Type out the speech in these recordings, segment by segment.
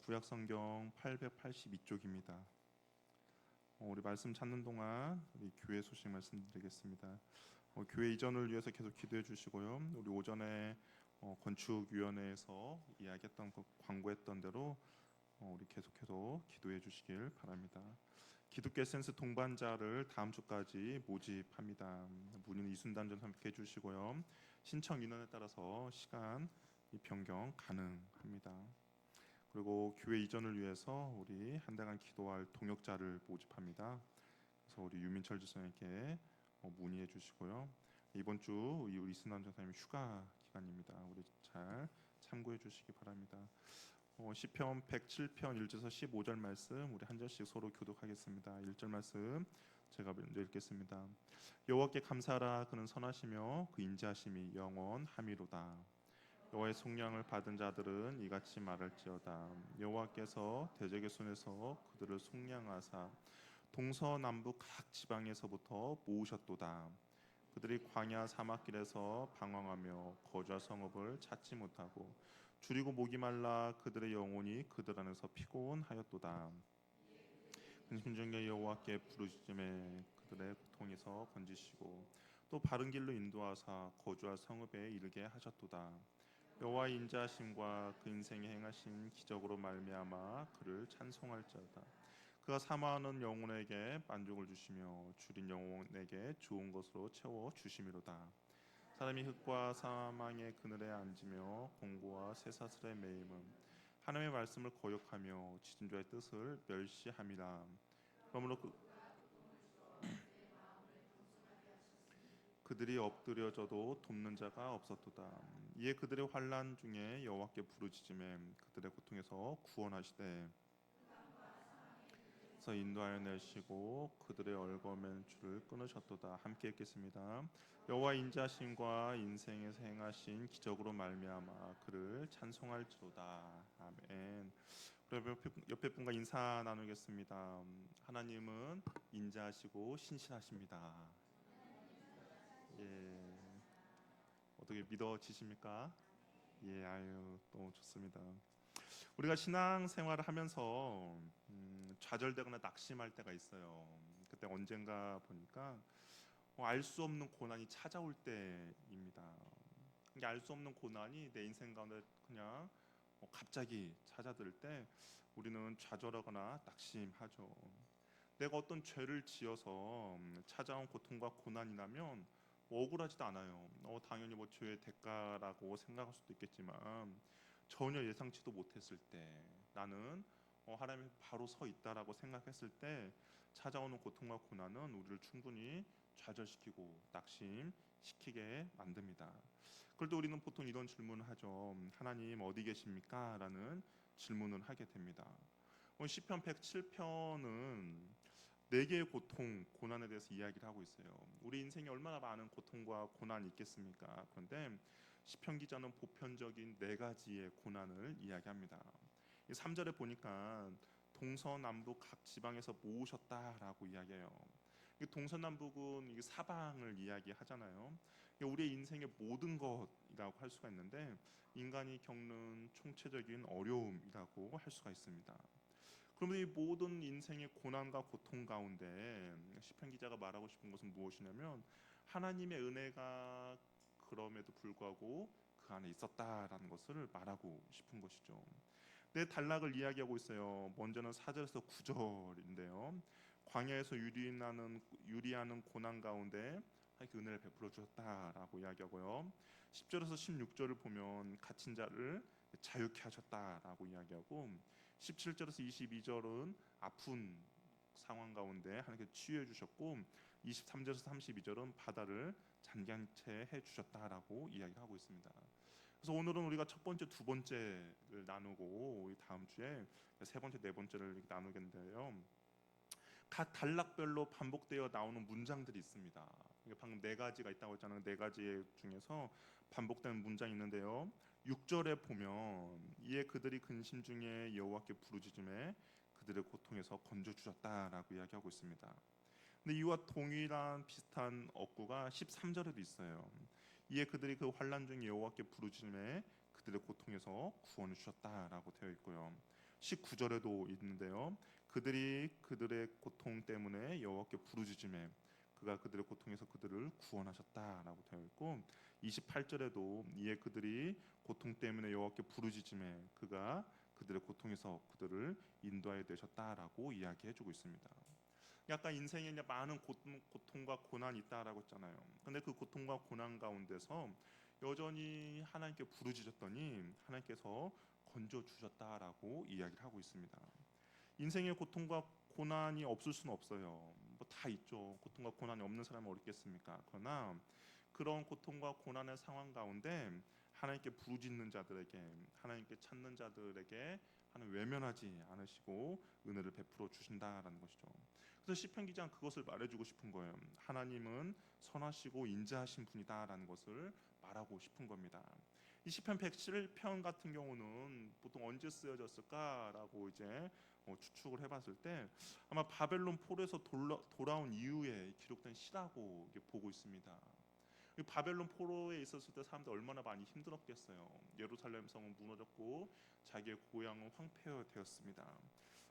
구약성경 882쪽입니다. 우리 말씀 찾는 동안 우리 교회 소식 말씀드리겠습니다. 교회 이전을 위해서 계속 기도해 주시고요. 우리 오전에 건축위원회에서 이야기했던 광고했던 대로 우리 계속해서 기도해 주시길 바랍니다. 기독교 에센스 동반자를 다음 주까지 모집합니다. 문의는 이순단 전 함께 해주시고요. 신청 인원에 따라서 시간 변경 가능합니다. 그리고 교회 이전을 위해서 우리 한 달간 기도할 동역자를 모집합니다. 그래서 우리 유민철 지성에게 문의해 주시고요. 이번 주 우리 이순단 전사님 휴가 기간입니다. 우리 잘 참고해 주시기 바랍니다. 시편 107편 1절에서 15절 말씀 우리 한 절씩 서로 교독하겠습니다. 1절 말씀 제가 먼저 읽겠습니다. 여호와께 감사하라. 그는 선하시며 그 인자하심이 영원하미로다. 여호와의 속량을 받은 자들은 이같이 말할지어다. 여호와께서 대적의 손에서 그들을 속량하사 동서남북 각 지방에서부터 모으셨도다. 그들이 광야 사막길에서 방황하며 거주할 성읍을 찾지 못하고 줄이고 목이 말라 그들의 영혼이 그들 안에서 피곤하였도다. 근심 중에 여호와께 부르짖음에 그들의 고통에서 건지시고 또 바른 길로 인도하사 거주할 성읍에 이르게 하셨도다. 여호와의 인자하심과 그 인생에 행하신 기적으로 말미암아 그를 찬송할지어다. 그가 사모하는 영혼에게 만족을 주시며 줄인 영혼에게 좋은 것으로 채워 주심이로다. 사람이 흙과 사망의 그늘에 앉으며 공고와 쇠사슬에 매임은 하나님의 말씀을 거역하며 지존자의 뜻을 멸시함이라. 그러므로 그들이 엎드려져도 돕는 자가 없었도다. 이에 그들의 환난 중에 여호와께 부르짖음에 그들의 고통에서 구원하시되 그래서 인도하여 내시고 그들의 얼거맨 줄을 끊으셨도다. 함께 읽겠습니다. 여호와 인자하심과 인생에서 행하신 기적으로 말미암아 그를 찬송할지로다. 아멘. 그럼 옆에 분과 인사 나누겠습니다. 하나님은 인자하시고 신실하십니다. 예, 어떻게 믿어지십니까? 예, 아유, 너무 좋습니다. 우리가 신앙생활을 하면서 좌절되거나 낙심할 때가 있어요. 그때 언젠가 보니까 알 수 없는 고난이 찾아올 때입니다. 이게 알 수 없는 고난이 내 인생 가운데 그냥 갑자기 찾아들 때 우리는 좌절하거나 낙심하죠. 내가 어떤 죄를 지어서 찾아온 고통과 고난이 나면 억울하지도 않아요. 당연히 뭐 죄의 대가라고 생각할 수도 있겠지만 전혀 예상치도 못했을 때 나는 하나님이 바로 서 있다라고 생각했을 때 찾아오는 고통과 고난은 우리를 충분히 좌절시키고 낙심시키게 만듭니다. 그럴 때 우리는 보통 이런 질문을 하죠. 하나님 어디 계십니까? 라는 질문을 하게 됩니다. 시편 107편은 네 개의 고통, 고난에 대해서 이야기를 하고 있어요. 우리 인생에 얼마나 많은 고통과 고난이 있겠습니까? 그런데 시편 기자는 보편적인 네 가지의 고난을 이야기합니다. 3절에 보니까 동서남북 각 지방에서 모으셨다라고 이야기해요. 동서남북은 사방을 이야기하잖아요. 우리의 인생의 모든 것이라고 할 수가 있는데 인간이 겪는 총체적인 어려움이라고 할 수가 있습니다. 그러면 이 모든 인생의 고난과 고통 가운데 시편 기자가 말하고 싶은 것은 무엇이냐면 하나님의 은혜가 그럼에도 불구하고 그 안에 있었다라는 것을 말하고 싶은 것이죠. 내 단락을 이야기하고 있어요. 먼저는 4절에서 9절인데요. 광야에서 유리하는 고난 가운데 하나님께 은혜를 베풀어 주셨다라고 이야기하고요. 10절에서 16절을 보면 갇힌 자를 자유케 하셨다라고 이야기하고 17절에서 22절은 아픈 상황 가운데 하나님께 치유해 주셨고 23절에서 32절은 바다를 잔잔케 해 주셨다라고 이야기하고 있습니다. 그래서 오늘은 우리가 첫 번째, 두 번째를 나누고 다음 주에 세 번째, 네 번째를 나누겠는데요. 각 단락별로 반복되어 나오는 문장들이 있습니다. 방금 네 가지가 있다고 했잖아요. 네 가지 중에서 반복되는 문장이 있는데요. 6절에 보면 이에 그들이 근심 중에 여호와께 부르짖음에 그들의 고통에서 건져 주셨다라고 이야기하고 있습니다. 근데 이와 동일한 비슷한 어구가 13절에도 있어요. 이에 그들이 그 환난 중에 여호와께 부르짖음에 그들의 고통에서 구원을 주셨다라고 되어 있고요. 19절에도 있는데요. 그들이 그들의 고통 때문에 여호와께 부르짖음에 그가 그들의 고통에서 그들을 구원하셨다라고 되어 있고, 28절에도 이에 그들이 고통 때문에 여호와께 부르짖음에 그가 그들의 고통에서 그들을 인도하여 되셨다라고 이야기해주고 있습니다. 약간 인생에 이제 많은 고통과 고난이 있다라고 했잖아요. 근데 그 고통과 고난 가운데서 여전히 하나님께 부르짖었더니 하나님께서 건져 주셨다라고 이야기를 하고 있습니다. 인생의 고통과 고난이 없을 수는 없어요. 뭐 다 있죠. 고통과 고난이 없는 사람은 어디 있겠습니까? 그러나 그런 고통과 고난의 상황 가운데 하나님께 부르짖는 자들에게, 하나님께 찾는 자들에게 하나님 외면하지 않으시고 은혜를 베풀어 주신다라는 것이죠. 그래서 시편 기자는 그것을 말해주고 싶은 거예요. 하나님은 선하시고 인자하신 분이다라는 것을 말하고 싶은 겁니다. 이 시편 107편 같은 경우는 보통 언제 쓰여졌을까라고 이제 추측을 해봤을 때 아마 바벨론 포로에서 돌아온 이후에 기록된 시라고 보고 있습니다. 이 바벨론 포로에 있었을 때 사람들 얼마나 많이 힘들었겠어요. 예루살렘 성은 무너졌고 자기의 고향은 황폐되었습니다.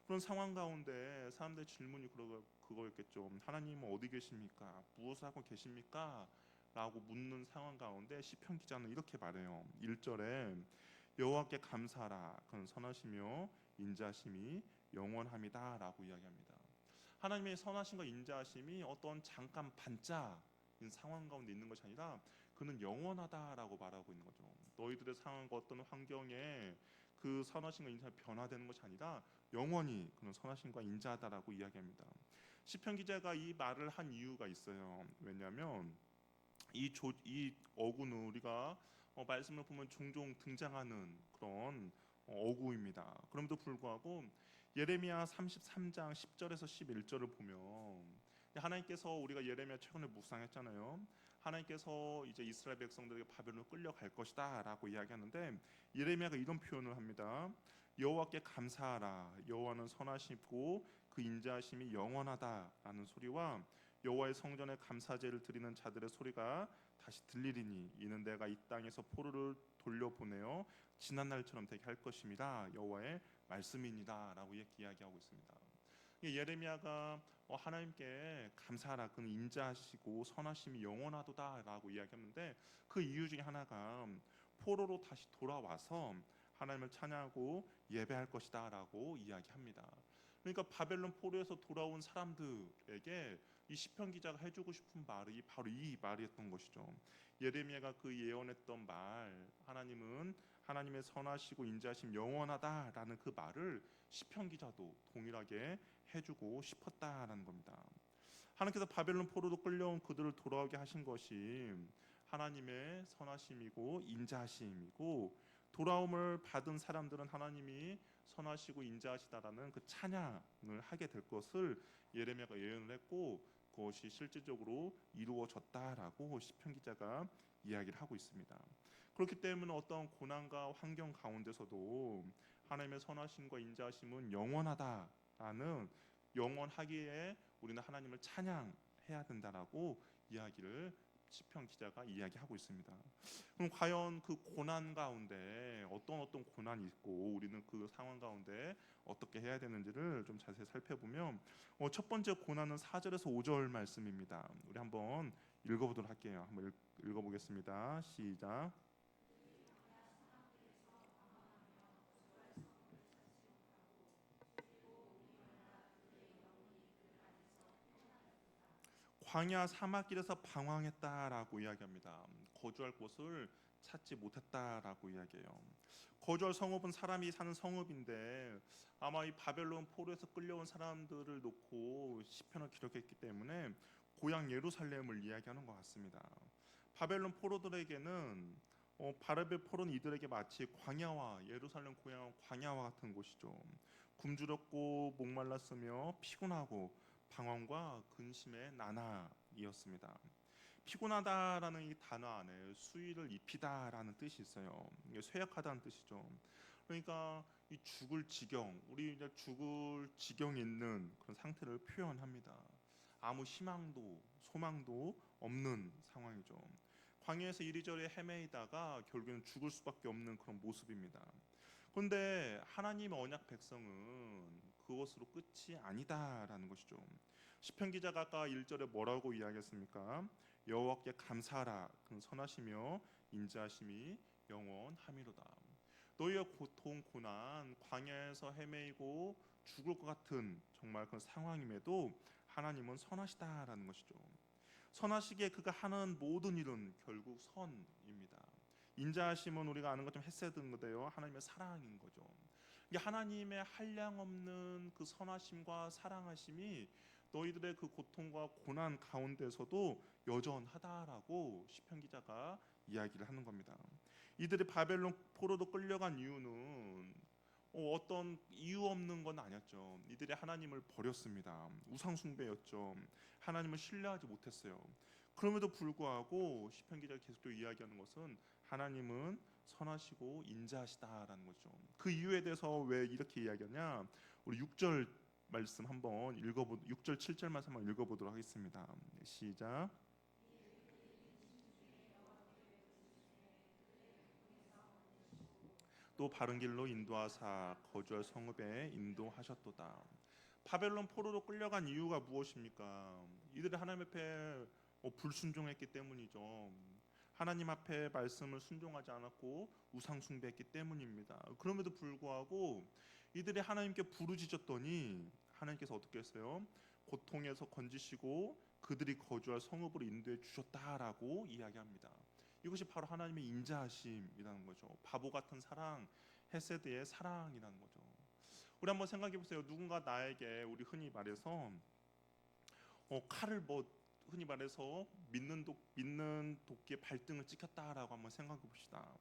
그런 상황 가운데 사람들의 질문이 그거였겠죠. 하나님은 어디 계십니까? 무엇을 하고 계십니까? 라고 묻는 상황 가운데 시편 기자는 이렇게 말해요. 1절에 여호와께 감사하라. 그는 선하시며 인자하심이 영원함이다 라고 이야기합니다. 하나님의 선하심과 인자하심이 어떤 잠깐 반짝인 상황 가운데 있는 것이 아니라 그는 영원하다라고 말하고 있는 거죠. 너희들의 상황과 어떤 환경에 그 선하심과 인자가 변화되는 것이 아니라 영원히 그는 선하심과 인자하다라고 이야기합니다. 시편 기자가 이 말을 한 이유가 있어요. 왜냐하면 이 어구는 우리가 말씀을 보면 종종 등장하는 그런 어구입니다. 그럼에도 불구하고 예레미야 33장 10절에서 11절을 보면 하나님께서, 우리가 예레미야 최근에 묵상했잖아요. 하나님께서 이제 이스라엘 백성들에게 바벨론으로 끌려갈 것이다라고 이야기하는데 예레미야가 이런 표현을 합니다. 여호와께 감사하라. 여호와는 선하시고 그 인자하심이 영원하다라는 소리와 여호와의 성전에 감사제를 드리는 자들의 소리가 다시 들리리니 이는 내가 이 땅에서 포로를 돌려보내어 지난 날처럼 되게 할 것입니다. 여호와의 말씀이니다라고 이야기하고 있습니다. 예레미야가 하나님께 감사하라, 그는 인자하시고 선하심이 영원하도다라고 이야기했는데 그 이유 중에 하나가 포로로 다시 돌아와서 하나님을 찬양하고 예배할 것이다라고 이야기합니다. 그러니까 바벨론 포로에서 돌아온 사람들에게 이 시편 기자가 해주고 싶은 말이 바로 이 말이었던 것이죠. 예레미야가 그 예언했던 말, 하나님은 하나님의 선하시고 인자하심 영원하다라는 그 말을 시편 기자도 동일하게 해주고 싶었다라는 겁니다. 하나님께서 바벨론 포로로 끌려온 그들을 돌아오게 하신 것이 하나님의 선하심이고 인자하심이고, 돌아옴을 받은 사람들은 하나님이 선하시고 인자하시다라는 그 찬양을 하게 될 것을 예레미야가 예언을 했고, 그것이 실질적으로 이루어졌다라고 시편 기자가 이야기를 하고 있습니다. 그렇기 때문에 어떤 고난과 환경 가운데서도 하나님의 선하심과 인자하심은 영원하다라는, 영원하기에 우리는 하나님을 찬양해야 된다라고 이야기를 시편 기자가 이야기하고 있습니다. 그럼 과연 그 고난 가운데 어떤 고난이 있고 우리는 그 상황 가운데 어떻게 해야 되는지를 좀 자세히 살펴보면 첫 번째 고난은 4절에서 5절 말씀입니다. 우리 한번 읽어보도록 할게요. 한번 읽어보겠습니다. 시작. 광야 사막길에서 방황했다라고 이야기합니다. 거주할 곳을 찾지 못했다라고 이야기해요. 거주할 성읍은 사람이 사는 성읍인데 아마 이 바벨론 포로에서 끌려온 사람들을 놓고 시편을 기록했기 때문에 고향 예루살렘을 이야기하는 것 같습니다. 바벨론 포로들에게는 바벨 포로는 이들에게 마치 광야와 예루살렘 고향 광야와 같은 곳이죠. 굶주렸고 목말랐으며 피곤하고 방황과 근심의 나날이었습니다. 피곤하다라는 이 단어 안에 수위를 입히다라는 뜻이 있어요. 이게 쇠약하다는 뜻이죠. 그러니까 이 죽을 지경, 우리 이제 죽을 지경에 있는 그런 상태를 표현합니다. 아무 희망도 소망도 없는 상황이죠. 광야에서 이리저리 헤매이다가 결국에는 죽을 수밖에 없는 그런 모습입니다. 그런데 하나님의 언약 백성은 그것으로 끝이 아니다라는 것이죠. 시편 기자가 아까 1절에 뭐라고 이야기했습니까? 여호와께 감사하라, 그 선하시며 인자하심이 영원함이로다. 너희의 고통 고난 광야에서 헤매이고 죽을 것 같은 정말 그 상황임에도 하나님은 선하시다라는 것이죠. 선하시기에 그가 하는 모든 일은 결국 선입니다. 인자하심은 우리가 아는 것처럼 헤세드인데요, 하나님의 사랑인 거죠. 이게 하나님의 한량없는 그 선하심과 사랑하심이 너희들의 그 고통과 고난 가운데서도 여전하다라고 시편 기자가 이야기를 하는 겁니다. 이들이 바벨론 포로로 끌려간 이유는 어떤 이유 없는 건 아니었죠. 이들이 하나님을 버렸습니다. 우상 숭배였죠. 하나님을 신뢰하지 못했어요. 그럼에도 불구하고 시편 기자가 계속 또 이야기하는 것은 하나님은 선하시고 인자하시다라는 거죠. 그 이유에 대해서 왜 이렇게 이야기하냐? 우리 6절 말씀 한번 6절 7절 말씀 한번 읽어보도록 하겠습니다. 시작. 또 바른 길로 인도하사 거주할 성읍에 인도하셨도다. 바벨론 포로로 끌려간 이유가 무엇입니까? 이들이 하나님 앞에 불순종했기 때문이죠. 하나님 앞에 말씀을 순종하지 않았고 우상 숭배했기 때문입니다. 그럼에도 불구하고 이들이 하나님께 부르짖었더니 하나님께서 어떻게 했어요? 고통에서 건지시고 그들이 거주할 성읍으로 인도해 주셨다라고 이야기합니다. 이것이 바로 하나님의 인자하심이라는 거죠. 바보 같은 사랑, 헤세드의 사랑이라는 거죠. 우리 한번 생각해 보세요. 누군가 나에게 우리 흔히 말해서 칼을 흔히 말해서 믿는 도끼에 발등을 찍혔다라고 한번 생각해 봅시다.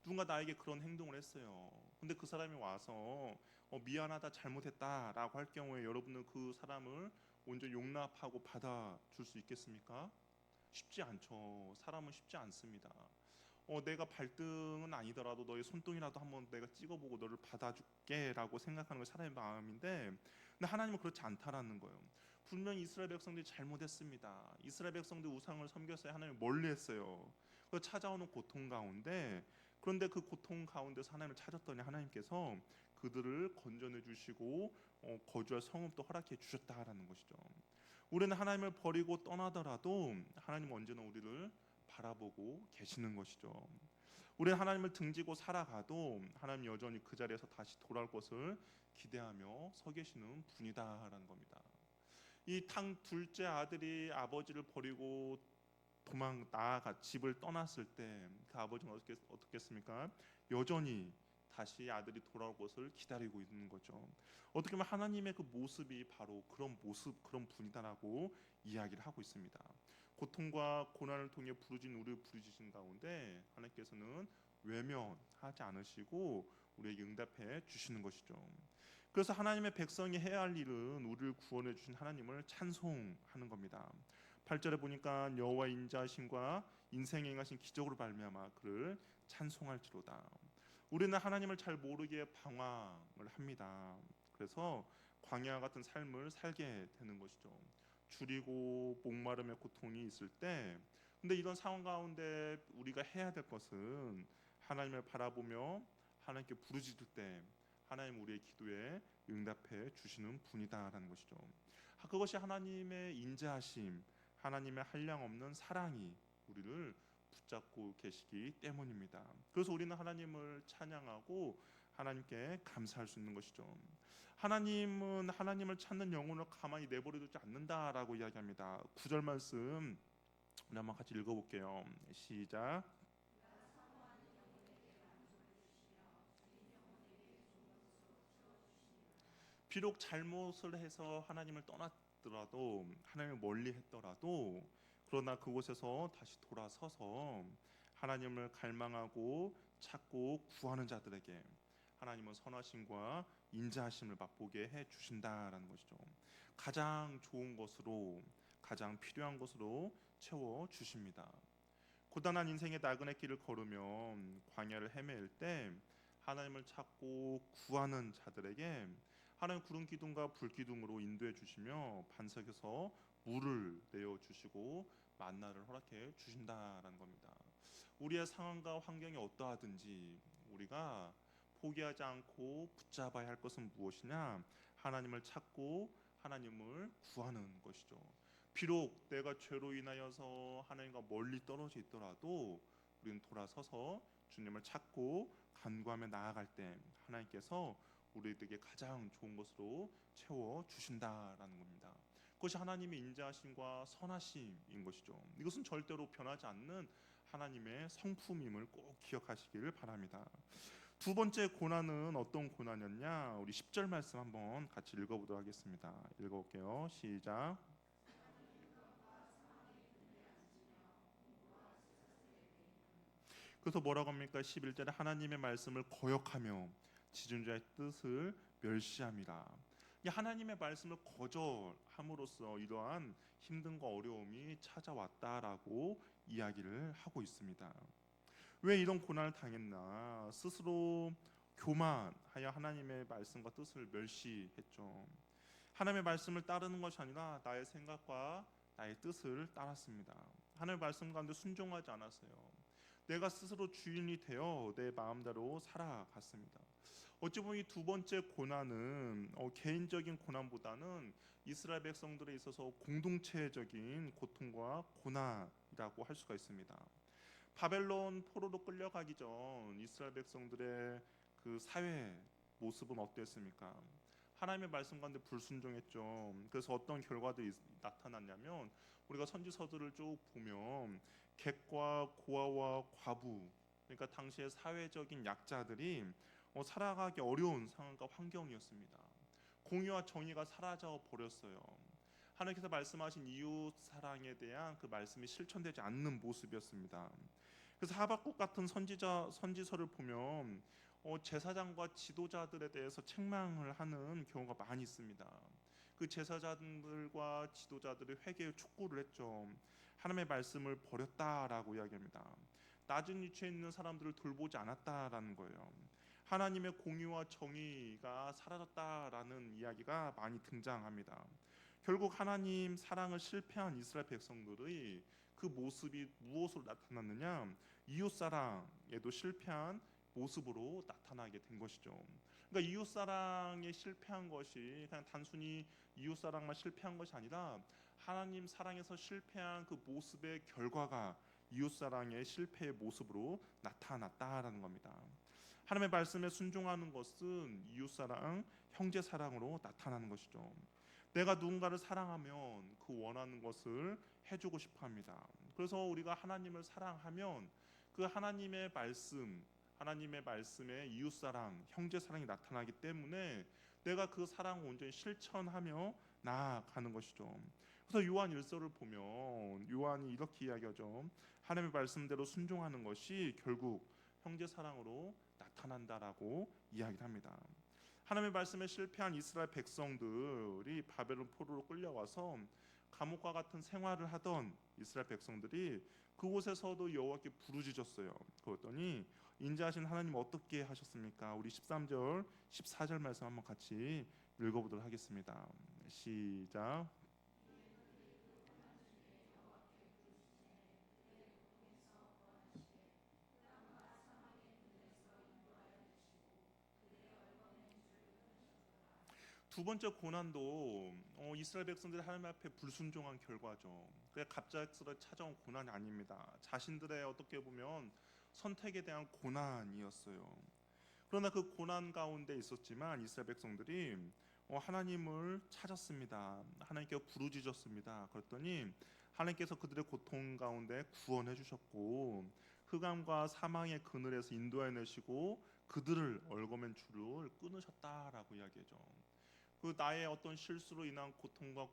누군가 나에게 그런 행동을 했어요. 근데 그 사람이 와서 미안하다, 잘못했다라고 할 경우에 여러분은 그 사람을 온전히 용납하고 받아줄 수 있겠습니까? 쉽지 않죠. 사람은 쉽지 않습니다. 내가 발등은 아니더라도 너의 손등이라도 한번 내가 찍어보고 너를 받아줄게라고 생각하는 게 사람의 마음인데, 근데 하나님은 그렇지 않다라는 거예요. 분명히 이스라엘 백성들이 잘못했습니다. 이스라엘 백성들이 우상을 섬겼어요. 하나님을 멀리했어요. 그 찾아오는 고통 가운데, 그런데 그 고통 가운데서 하나님을 찾았더니 하나님께서 그들을 건져내 주시고 거주할 성읍도 허락해 주셨다라는 것이죠. 우리는 하나님을 버리고 떠나더라도 하나님은 언제나 우리를 바라보고 계시는 것이죠. 우리는 하나님을 등지고 살아가도 하나님 여전히 그 자리에서 다시 돌아올 것을 기대하며 서 계시는 분이다라는 겁니다. 이 둘째 아들이 아버지를 버리고 나아가 집을 떠났을 때 그 아버지는 어떻겠습니까? 여전히 다시 아들이 돌아올 것을 기다리고 있는 거죠. 어떻게 보면 하나님의 그 모습이 바로 그런 모습, 그런 분이다라고 이야기를 하고 있습니다. 고통과 고난을 통해 우리를 부르짖은 가운데 하나님께서는 외면하지 않으시고 우리에게 응답해 주시는 것이죠. 그래서 하나님의 백성이 해야 할 일은 우리를 구원해 주신 하나님을 찬송하는 겁니다. 8절에 보니까 여호와 인자하심과 인생에 행하신 기적으로 말미암아 그를 찬송할지로다. 우리는 하나님을 잘 모르기에 방황을 합니다. 그래서 광야 같은 삶을 살게 되는 것이죠. 줄이고 목마름의 고통이 있을 때, 근데 이런 상황 가운데 우리가 해야 될 것은 하나님을 바라보며 하나님께 부르짖을 때 하나님 우리의 기도에 응답해 주시는 분이다라는 것이죠. 그것이 하나님의 인자하심, 하나님의 한량없는 사랑이 우리를 붙잡고 계시기 때문입니다. 그래서 우리는 하나님을 찬양하고 하나님께 감사할 수 있는 것이죠. 하나님은 하나님을 찾는 영혼을 가만히 내버려두지 않는다라고 이야기합니다. 9절 말씀 우리 한번 같이 읽어볼게요. 시작. 비록 잘못을 해서 하나님을 떠났더라도, 하나님을 멀리했더라도, 그러나 그곳에서 다시 돌아서서 하나님을 갈망하고 찾고 구하는 자들에게 하나님은 선하심과 인자하심을 맛보게 해 주신다라는 것이죠. 가장 좋은 것으로, 가장 필요한 것으로 채워 주십니다. 고단한 인생의 나그네 길을 걸으며 광야를 헤맬 때 하나님을 찾고 구하는 자들에게 하나님 구름 기둥과 불 기둥으로 인도해 주시며 반석에서 물을 내어 주시고 만나를 허락해 주신다라는 겁니다. 우리의 상황과 환경이 어떠하든지 우리가 포기하지 않고 붙잡아야 할 것은 무엇이냐? 하나님을 찾고 하나님을 구하는 것이죠. 비록 내가 죄로 인하여서 하나님과 멀리 떨어져 있더라도 우리는 돌아서서 주님을 찾고 간구하며 나아갈 때 하나님께서 우리에게 가장 좋은 것으로 채워 주신다라는 겁니다. 그것이 하나님의 인자하심과 선하심인 것이죠. 이것은 절대로 변하지 않는 하나님의 성품임을 꼭 기억하시기를 바랍니다. 두 번째 고난은 어떤 고난이었냐? 우리 10절 말씀 한번 같이 읽어보도록 하겠습니다. 읽어볼게요. 시작. 그래서 뭐라고 합니까? 11절에 하나님의 말씀을 거역하며 지존자의 뜻을 멸시함이라. 이 하나님의 말씀을 거절함으로써 이러한 힘든과 어려움이 찾아왔다라고 이야기를 하고 있습니다. 왜 이런 고난을 당했나? 스스로 교만하여 하나님의 말씀과 뜻을 멸시했죠. 하나님의 말씀을 따르는 것이 아니라 나의 생각과 나의 뜻을 따랐습니다. 하나님의 말씀 가운데 순종하지 않았어요. 내가 스스로 주인이 되어 내 마음대로 살아갔습니다. 어찌 보면 이 두 번째 고난은 개인적인 고난보다는 이스라엘 백성들에 있어서 공동체적인 고통과 고난이라고 할 수가 있습니다. 바벨론 포로로 끌려가기 전 이스라엘 백성들의 그 사회 모습은 어땠습니까? 하나님의 말씀 가운데 불순종했죠. 그래서 어떤 결과들이 나타났냐면 우리가 선지서들을 쭉 보면 객과 고아와 과부, 그러니까 당시의 사회적인 약자들이 살아가기 어려운 상황과 환경이었습니다. 공의와 정의가 사라져 버렸어요. 하나님께서 말씀하신 이웃 사랑에 대한 그 말씀이 실천되지 않는 모습이었습니다. 그래서 하박국 같은 선지서를 보면 제사장과 지도자들에 대해서 책망을 하는 경우가 많이 있습니다. 그 제사장들과 지도자들이 회개의 촉구를 했죠. 하나님의 말씀을 버렸다라고 이야기합니다. 낮은 위치에 있는 사람들을 돌보지 않았다라는 거예요. 하나님의 공의와 정의가 사라졌다라는 이야기가 많이 등장합니다. 결국 하나님 사랑을 실패한 이스라엘 백성들의 그 모습이 무엇으로 나타났느냐? 이웃사랑에도 실패한 모습으로 나타나게 된 것이죠. 그러니까 이웃사랑에 실패한 것이 그냥 단순히 이웃사랑만 실패한 것이 아니라 하나님 사랑에서 실패한 그 모습의 결과가 이웃사랑의 실패의 모습으로 나타났다라는 겁니다. 하나님의 말씀에 순종하는 것은 이웃사랑, 형제사랑으로 나타나는 것이죠. 내가 누군가를 사랑하면 그 원하는 것을 해주고 싶어합니다. 그래서 우리가 하나님을 사랑하면 그 하나님의 말씀, 하나님의 말씀에 이웃사랑, 형제사랑이 나타나기 때문에 내가 그 사랑을 온전히 실천하며 나아가는 것이죠. 그래서 요한 1서를 보면 요한이 이렇게 이야기하죠. 하나님의 말씀대로 순종하는 것이 결국 형제사랑으로 나타난다라고 이야기를 합니다. 하나님의 말씀에 실패한 이스라엘 백성들이 바벨론 포로로 끌려와서 감옥과 같은 생활을 하던 이스라엘 백성들이 그곳에서도 여호와께 부르짖었어요. 그랬더니 인자하신 하나님 어떻게 하셨습니까? 우리 13절, 14절 말씀 한번 같이 읽어보도록 하겠습니다. 시작. 두 번째 고난도 이스라엘 백성들이 하나님 앞에 불순종한 결과죠. 그게 갑작스레 찾아온 고난이 아닙니다. 자신들의 어떻게 보면 선택에 대한 고난이었어요. 그러나 그 고난 가운데 있었지만 이스라엘 백성들이 하나님을 찾았습니다. 하나님께 부르짖었습니다. 그랬더니 하나님께서 그들의 고통 가운데 구원해 주셨고 흑암과 사망의 그늘에서 인도해 내시고 그들을 얽어맨 줄을 끊으셨다라고 이야기하죠. 그 나의 어떤 실수로 인한 고통과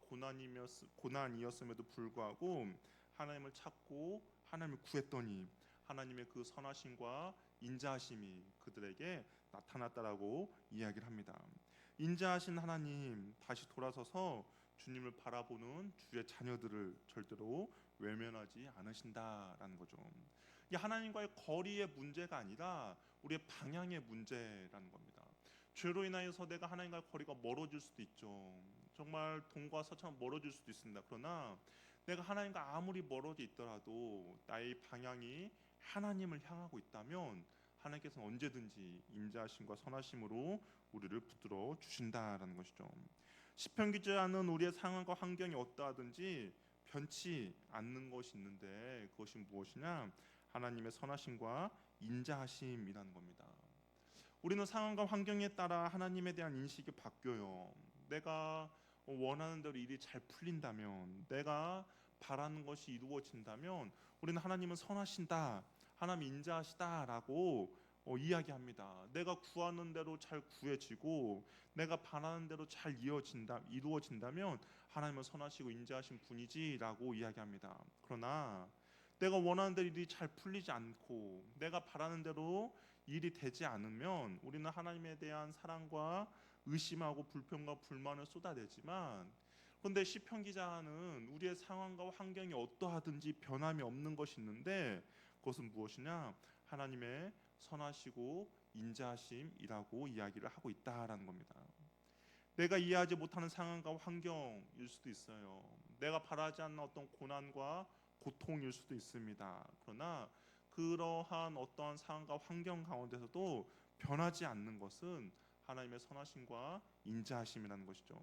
고난이었음에도 불구하고 하나님을 찾고 하나님을 구했더니 하나님의 그 선하심과 인자하심이 그들에게 나타났다라고 이야기를 합니다. 인자하신 하나님 다시 돌아서서 주님을 바라보는 주의 자녀들을 절대로 외면하지 않으신다라는 거죠. 이게 하나님과의 거리의 문제가 아니라 우리의 방향의 문제라는 겁니다. 죄로 인하여서 내가 하나님과 거리가 멀어질 수도 있죠. 정말 동과 서처럼 멀어질 수도 있습니다. 그러나 내가 하나님과 아무리 멀어져 있더라도 나의 방향이 하나님을 향하고 있다면 하나님께서는 언제든지 인자하심과 선하심으로 우리를 붙들어 주신다라는 것이죠. 시편 기자는 우리의 상황과 환경이 어떠하든지 변치 않는 것이 있는데 그것이 무엇이냐? 하나님의 선하심과 인자하심이라는 겁니다. 우리는 상황과 환경에 따라 하나님에 대한 인식이 바뀌어요. 내가 원하는 대로 일이 잘 풀린다면, 내가 바라는 것이 이루어진다면 우리는 하나님은 선하신다, 하나님 인자하시다라고 이야기합니다. 내가 구하는 대로 잘 구해지고 내가 바라는 대로 잘 이루어진다면 하나님은 선하시고 인자하신 분이지라고 이야기합니다. 그러나 내가 원하는 대로 일이 잘 풀리지 않고 내가 바라는 대로 일이 되지 않으면 우리는 하나님에 대한 사랑과 의심하고 불평과 불만을 쏟아내지만, 그런데 시편 기자는 우리의 상황과 환경이 어떠하든지 변함이 없는 것이 있는데 그것은 무엇이냐? 하나님의 선하시고 인자하심이라고 이야기를 하고 있다라는 겁니다. 내가 이해하지 못하는 상황과 환경일 수도 있어요. 내가 바라지 않는 어떤 고난과 고통일 수도 있습니다. 그러나 그러한 어떠한 상황과 환경 가운데서도 변하지 않는 것은 하나님의 선하심과 인자하심이라는 것이죠.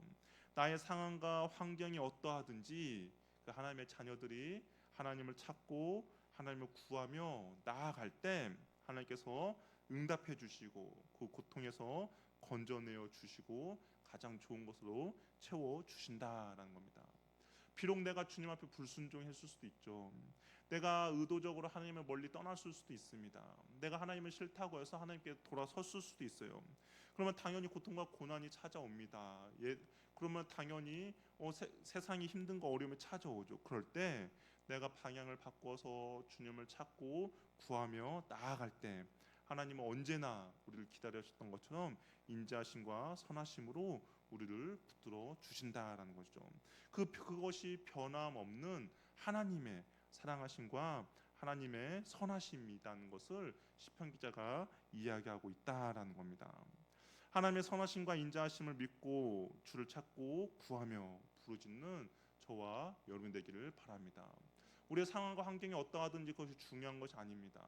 나의 상황과 환경이 어떠하든지 그 하나님의 자녀들이 하나님을 찾고 하나님을 구하며 나아갈 때 하나님께서 응답해 주시고 그 고통에서 건져내어 주시고 가장 좋은 것으로 채워 주신다라는 겁니다. 비록 내가 주님 앞에 불순종했을 수도 있죠. 내가 의도적으로 하나님을 멀리 떠났을 수도 있습니다. 내가 하나님을 싫다고 해서 하나님께 돌아섰을 수도 있어요. 그러면 당연히 고통과 고난이 찾아옵니다. 그러면 당연히 세상이 힘든 거 어려움이 찾아오죠. 그럴 때 내가 방향을 바꿔서 주님을 찾고 구하며 나아갈 때 하나님은 언제나 우리를 기다리셨던 것처럼 인자하심과 선하심으로 우리를 붙들어 주신다라는 것이죠. 그것이 변함없는 하나님의 사랑하심과 하나님의 선하심이라는 것을 시편 기자가 이야기하고 있다라는 겁니다. 하나님의 선하심과 인자하심을 믿고 주를 찾고 구하며 부르짖는 저와 여러분 되기를 바랍니다. 우리의 상황과 환경이 어떠하든지 그것이 중요한 것이 아닙니다.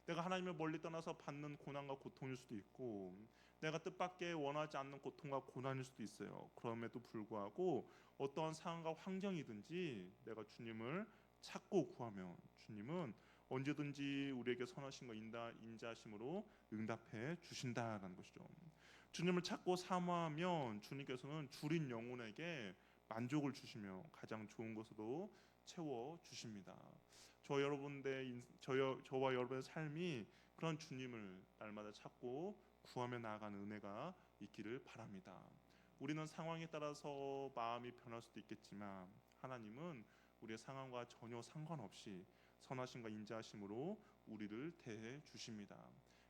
내가 하나님을 멀리 떠나서 받는 고난과 고통일 수도 있고 내가 뜻밖의 원하지 않는 고통과 고난일 수도 있어요. 그럼에도 불구하고 어떠한 상황과 환경이든지 내가 주님을 찾고 구하면 주님은 언제든지 우리에게 선하심과 인자하심으로 응답해 주신다는 것이죠. 주님을 찾고 사모하면 주님께서는 줄인 영혼에게 만족을 주시며 가장 좋은 것으로 채워 주십니다. 저와 여러분의 삶이 그런 주님을 날마다 찾고 구하며 나아가는 은혜가 있기를 바랍니다. 우리는 상황에 따라서 마음이 변할 수도 있겠지만 하나님은 우리의 상황과 전혀 상관없이 선하심과 인자하심으로 우리를 대해 주십니다.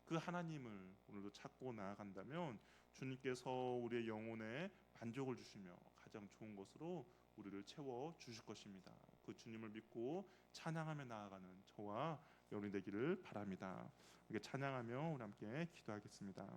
그 하나님을 오늘도 찾고 나아간다면 주님께서 우리의 영혼에 만족을 주시며 가장 좋은 것으로 우리를 채워 주실 것입니다. 그 주님을 믿고 찬양하며 나아가는 저와 여러분이 되기를 바랍니다. 이렇게 찬양하며 우리 함께 기도하겠습니다.